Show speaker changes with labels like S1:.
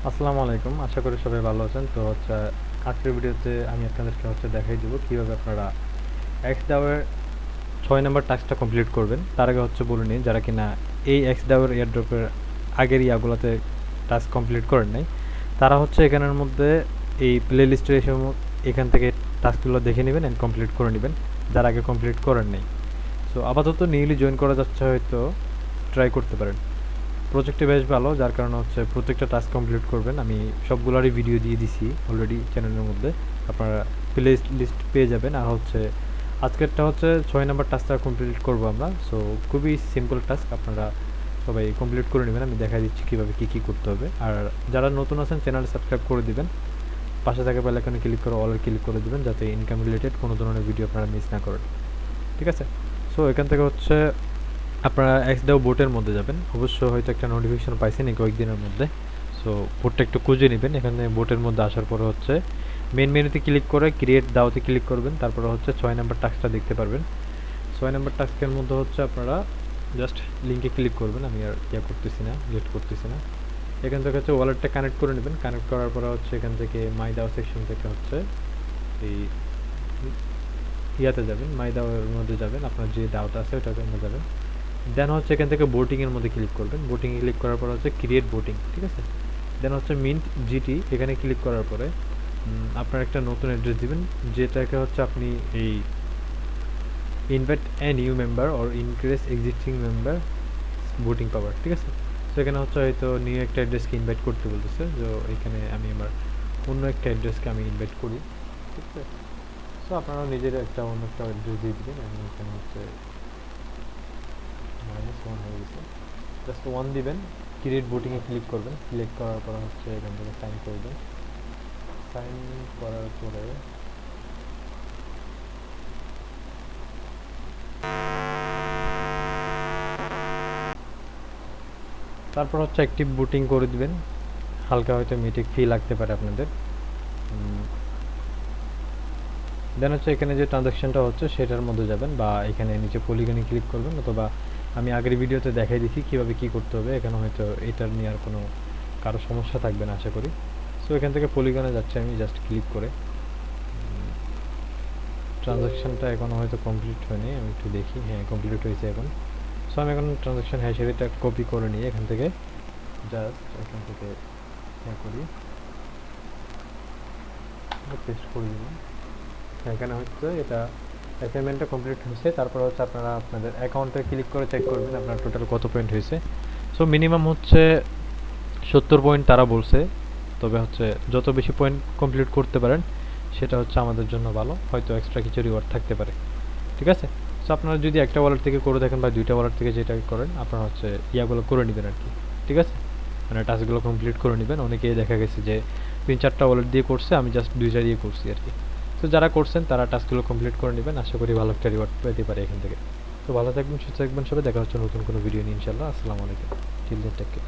S1: আসসালামু আলাইকুম, আশা করি সবাই ভালো আছেন। তো আজকের ভিডিওতে আমি আপনাদেরকে দেখাই দিব কিভাবে আপনারা Xdao এর 6 নাম্বার টাস্কটা কমপ্লিট করবেন। তার আগে বলে নিই, যারা কিনা এই Xdao এর এয়ারড্রপের আগের ইয়াগুলোতে টাস্ক কমপ্লিট করেন নাই, তারা এখানের মধ্যে এই প্লে লিস্টে এসে এখান থেকে টাস্কগুলো দেখে নেবেন এন্ড কমপ্লিট করে নেবেন, যারা আগে কমপ্লিট করেন নাই। সো আপাতত নিউলি জয়েন করা যাচ্ছে, হয়তো ট্রাই করতে পারেন। প্রজেক্টটি বেশ ভালো, যার কারণে প্রত্যেকটা টাস্ক কমপ্লিট করবেন। আমি সবগুলোরই ভিডিও দিয়ে দিছি অলরেডি চ্যানেলের মধ্যে, আপনারা প্লে লিস্ট পেয়ে যাবেন। আর আজকেরটা 6 নাম্বার টাস্কটা কমপ্লিট করব আমরা। সো খুবই সিম্পল টাস্ক, আপনারা সবাই কমপ্লিট করে নেবেন। আমি দেখা দিচ্ছি কীভাবে কী করতে হবে। আর যারা নতুন আছেন চ্যানেল সাবস্ক্রাইব করে দিবেন, পাশে থাকা বেল আইকনে ক্লিক করে অলে ক্লিক করে দিবেন, যাতে ইনকাম রিলেটেড কোনো ধরনের ভিডিও আপনারা মিস না করেন। ঠিক আছে? সো এখান থেকে আপনারা Xdao বোটের মধ্যে যাবেন। অবশ্য হয়তো একটা নোটিফিকেশন পাইছেন এই কয়েকদিনের মধ্যে। সো বোটটা একটু খুঁজে নেবেন। এখানে বোটের মধ্যে আসার পরে মেন মেনুতে ক্লিক করে ক্রিয়েট দাওতে ক্লিক করবেন। তারপরে 6 নাম্বার টাস্কটা দেখতে পারবেন। 6 নাম্বার টাস্কের মধ্যে আপনারা জাস্ট লিঙ্কে ক্লিক করবেন। আমি আর করতেছি না, লেট করতেছি না। এখান থেকে ওয়ালেটটা কানেক্ট করে নেবেন। কানেক্ট করার পরে এখান থেকে মাই দাও সেকশন থেকে এই ইয়াতে যাবেন, মাই দাওয়ের মধ্যে যাবেন, আপনার যে দাওটা আছে ওটাতে যাবেন। দেন এখান থেকে বোটিংয়ের মধ্যে ক্লিক করবেন। বোটিংয়ে ক্লিক করার পর ক্রিয়েট বোটিং, ঠিক আছে। দেন মিন্ট জিটি, এখানে ক্লিক করার পরে আপনার একটা নতুন অ্যাড্রেস দিবেন, যেটাকে আপনি এই invite a new member or increase existing member বোটিং পাওয়ার, ঠিক আছে। তো এখানে হয়তো নিউ একটা অ্যাড্রেসকে ইনভাইট করতে বলতেছে। তো এখানে আমি আমার অন্য একটা অ্যাড্রেসকে আমি ইনভাইট করি, ঠিক আছে। সো আপনারা নিজের অন্য একটা অ্যাড্রেস দিয়ে দিবেন। আমি এখানে -1 হয়ে গেছে, জাস্ট 1 দিবেন। ক্রিয়েট বোটিংয়ে ক্লিক করবেন। ক্লিক করার পর এখান থেকে সাইন করবেন। সাইন করার পরে তারপর অ্যাক্টিভ বোটিং করে দিবেন। হালকা হয়তো মিটিং ফি লাগতে পারে আপনাদের। দেন এখানে যে ট্রানজাকশনটা সেটার মধ্যে যাবেন, বা এখানে নিচে পলিগনে ক্লিক করবেন, অথবা আমি আগের ভিডিওতে দেখাই দিছি কীভাবে কী করতে হবে। এখানে হয়তো এটার নিয়ে আর কোনো কারো সমস্যা থাকবে না আশা করি। সো এখান থেকে পলিগনে যাচ্ছে, আমি জাস্ট ক্লিক করে ট্রানজাকশনটা এখনও হয়তো কমপ্লিট হয়নি, আমি একটু দেখি। হ্যাঁ, কমপ্লিট হয়েছে এখন। সো আমি এখন ট্রানজাকশন হ্যাশারিটা কপি করে নিয়ে এখান থেকে জাস্ট করি, পেস্ট করে দিব। এখানে এটা অ্যাসাইনমেন্টটা কমপ্লিট হয়েছে। তারপর আপনারা আপনাদের অ্যাকাউন্টে ক্লিক করে চেক করবেন আপনার টোটাল কত পয়েন্ট হয়েছে। সো মিনিমাম 70 পয়েন্ট তারা বলছে। তবে যত বেশি পয়েন্ট কমপ্লিট করতে পারেন সেটা আমাদের জন্য ভালো। হয়তো এক্সট্রা কিছু রিওয়ার্ড থাকতে পারে, ঠিক আছে। সো আপনারা যদি একটা ওয়ালেট থেকে করে থাকেন বা দুইটা ওয়ালেট থেকে যেটা করেন, আপনারা ইয়াগুলো করে নেবেন আর কি, ঠিক আছে। মানে টাস্কগুলো কমপ্লিট করে নেবেন। অনেকেই দেখা গেছে যে 3-4টা ওয়ালেট দিয়ে করছে, আমি জাস্ট 2টা দিয়ে করছি আর কি। তো যারা করছেন তারা টাস্কগুলো কমপ্লিট করে নেবেন। আশা করি ভালো একটা রিওয়ার্ড পেতে পারে এখান থেকে। তো ভালো থাকবেন, সুস্থ থাকবেন সবাই। দেখা হচ্ছে নতুন কোনো ভিডিও নিয়ে ইনশাআল্লাহ। আসসালামু আলাইকুম। Till then, take care.